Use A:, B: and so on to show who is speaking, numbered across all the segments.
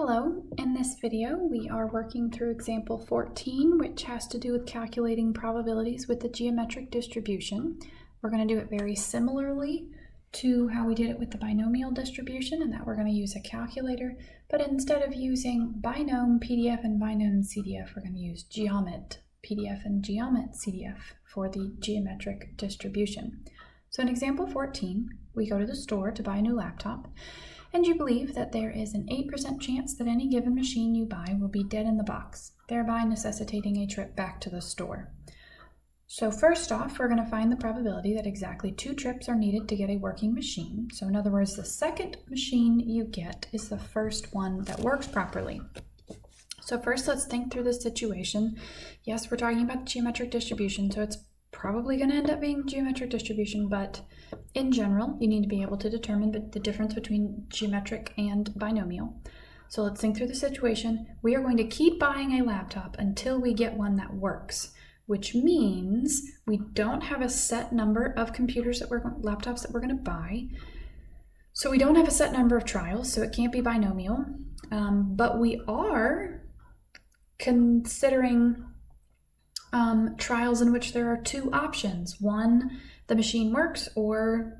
A: Hello, in this video we are working through example 14, which has to do with calculating probabilities with the geometric distribution. We're going to do it very similarly to how we did it with the binomial distribution, and that we're going to use a calculator, but instead of using Binom PDF and Binom CDF, we're going to use Geomet PDF and Geomet CDF for the geometric distribution. So in example 14, we go to the store to buy a new laptop, and you believe that there is an 8% chance that any given machine you buy will be dead in the box, thereby necessitating a trip back to the store. So first off, we're going to find the probability that exactly 2 trips are needed to get a working machine. So in other words, the second machine you get is the first one that works properly. So first, let's think through this situation. Yes, we're talking about geometric distribution, so it's probably going to end up being geometric distribution, but in general, you need to be able to determine the difference between geometric and binomial. So let's think through the situation. We are going to keep buying a laptop until we get one that works, which means we don't have a set number of laptops that we're going to buy. So we don't have a set number of trials, so it can't be binomial, but we are considering trials in which there are 2 options. 1, the machine works, or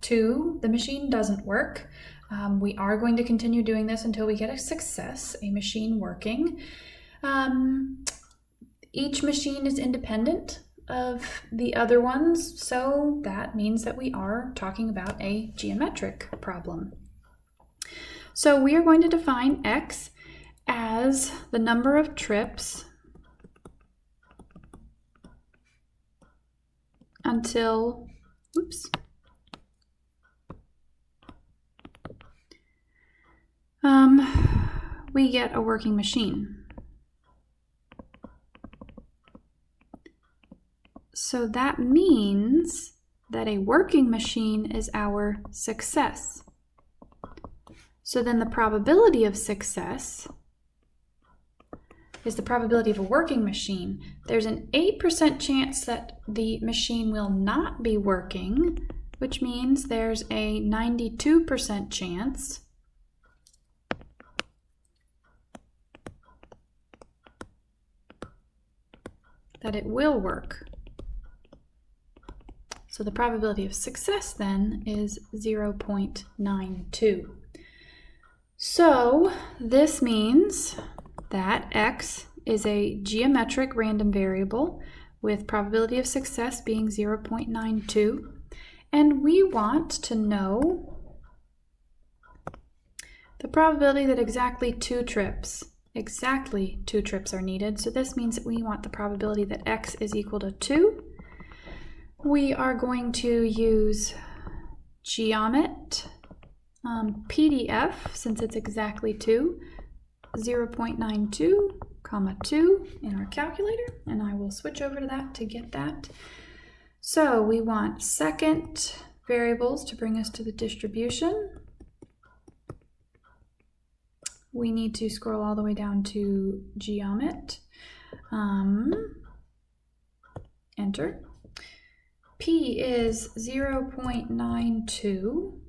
A: 2, the machine doesn't work. We are going to continue doing this until we get a success, a machine working. Each machine is independent of the other ones, so that means that we are talking about a geometric problem. So we are going to define x as the number of trips until, we get a working machine. So that means that a working machine is our success. So then the probability of success is the probability of a working machine. There's an 8% chance that the machine will not be working, which means there's a 92% chance that it will work. So the probability of success then is 0.92. So this means that x is a geometric random variable with probability of success being 0.92, and we want to know the probability that exactly 2 trips are needed. So this means that we want the probability that x is equal to 2. We are going to use Geomet PDF, since it's exactly 2, 0.92, 2 in our calculator, and I will switch over to that to get that. So we want second variables to bring us to the distribution. We need to scroll all the way down to Geomet. Enter. P is 0.92.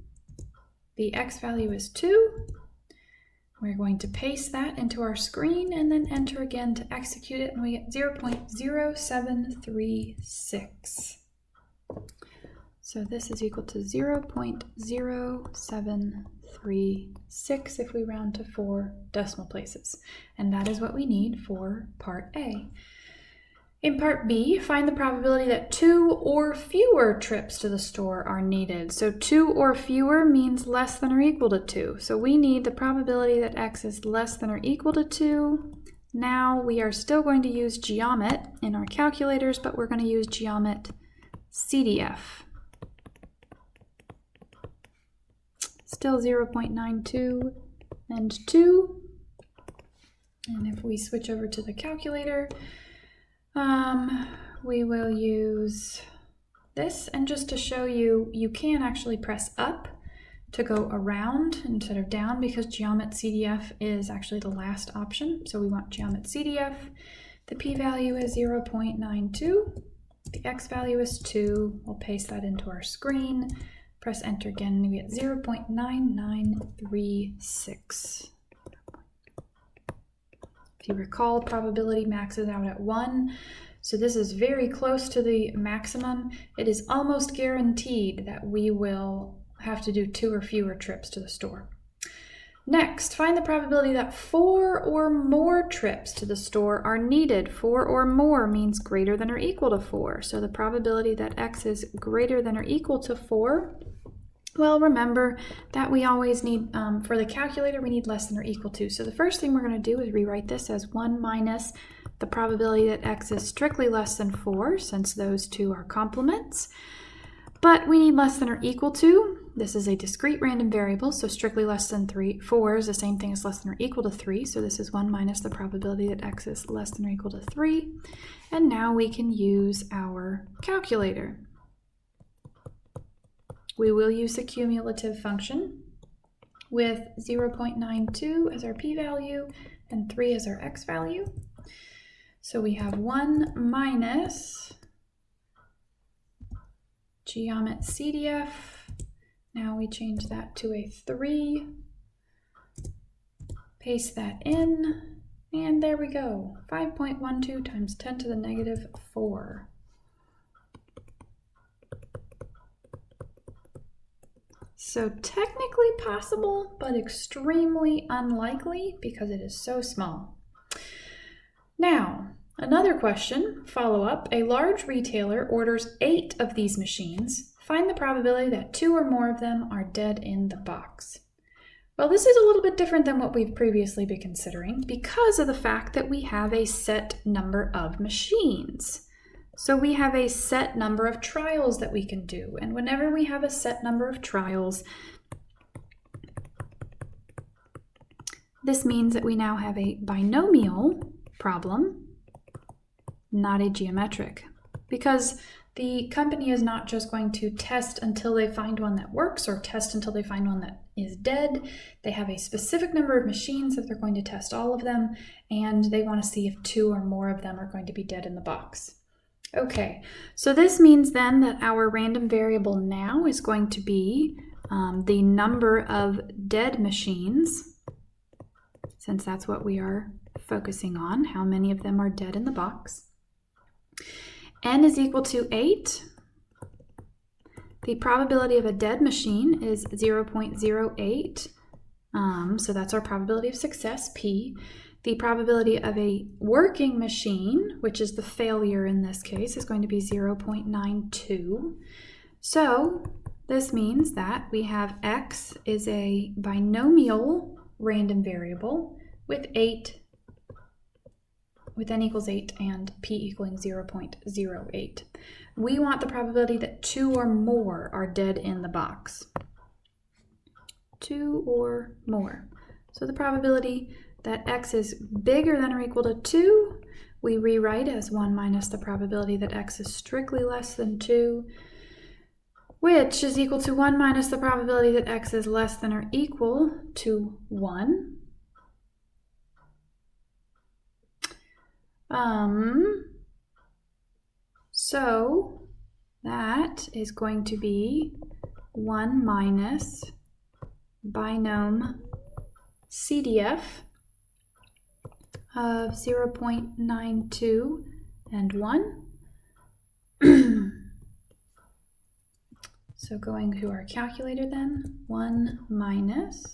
A: The x value is 2. We're going to paste that into our screen and then enter again to execute it, and we get 0.0736. So this is equal to 0.0736 if we round to 4 decimal places. And that is what we need for part A. In part B, find the probability that 2 or fewer trips to the store are needed. So 2 or fewer means less than or equal to 2. So we need the probability that x is less than or equal to 2. Now we are still going to use Geomet in our calculators, but we're going to use Geomet CDF. Still 0.92 and 2. And if we switch over to the calculator, we will use this, and just to show you, you can actually press up to go around instead of down, because Geomet CDF is actually the last option. So we want Geomet CDF. The p-value is 0.92. The x value is 2. We'll paste that into our screen. Press enter again, and we get 0.9936. If you recall, probability maxes out at 1. So this is very close to the maximum. It is almost guaranteed that we will have to do 2 or fewer trips to the store. Next, find the probability that 4 or more trips to the store are needed. 4 or more means greater than or equal to 4. So the probability that x is greater than or equal to 4, well, remember that we always need, for the calculator, we need less than or equal to. So the first thing we're going to do is rewrite this as 1 minus the probability that x is strictly less than 4, since those two are complements. But we need less than or equal to. This is a discrete random variable, so strictly less than 4 is the same thing as less than or equal to 3. So this is 1 minus the probability that x is less than or equal to 3. And now we can use our calculator. We will use a cumulative function with 0.92 as our p-value and 3 as our x value. So we have 1 minus Geomet CDF. Now we change that to a 3. Paste that in, and there we go. 5.12 times 10 to the negative 4. So technically possible, but extremely unlikely because it is so small. Now, another question, follow-up. A large retailer orders 8 of these machines. Find the probability that 2 or more of them are dead in the box. Well, this is a little bit different than what we've previously been considering because of the fact that we have a set number of machines. So we have a set number of trials that we can do. And whenever we have a set number of trials, this means that we now have a binomial problem, not a geometric. Because the company is not just going to test until they find one that works or test until they find one that is dead. They have a specific number of machines that they're going to test all of them, and they want to see if 2 or more of them are going to be dead in the box. Okay, so this means then that our random variable now is going to be the number of dead machines, since that's what we are focusing on, how many of them are dead in the box. N is equal to 8. The probability of a dead machine is 0.08, so that's our probability of success, P. The probability of a working machine, which is the failure in this case, is going to be 0.92. So this means that we have x is a binomial random variable with n equals 8 and p equaling 0.08. We want the probability that 2 or more are dead in the box. 2 or more. So the probability that x is bigger than or equal to 2, we rewrite as 1 minus the probability that x is strictly less than 2, which is equal to 1 minus the probability that x is less than or equal to 1. So that is going to be 1 minus binom CDF of 0.92 and 1. So going to our calculator then, 1 minus,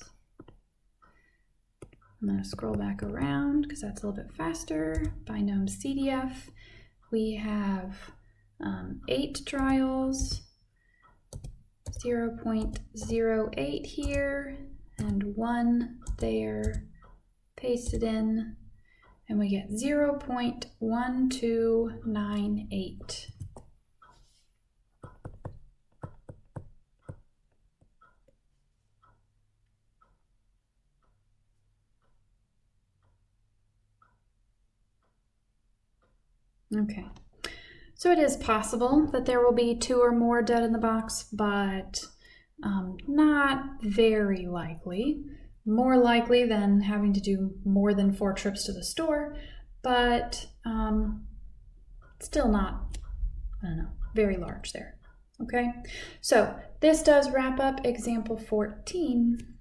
A: I'm going to scroll back around because that's a little bit faster, binom CDF. We have 8 trials, 0.08 here, and 1 there, paste it in, and we get 0.1298. Okay, so it is possible that there will be 2 or more dead in the box, but not very likely. More likely than having to do more than 4 trips to the store, but still not, I don't know, very large there. Okay, so this does wrap up example 14.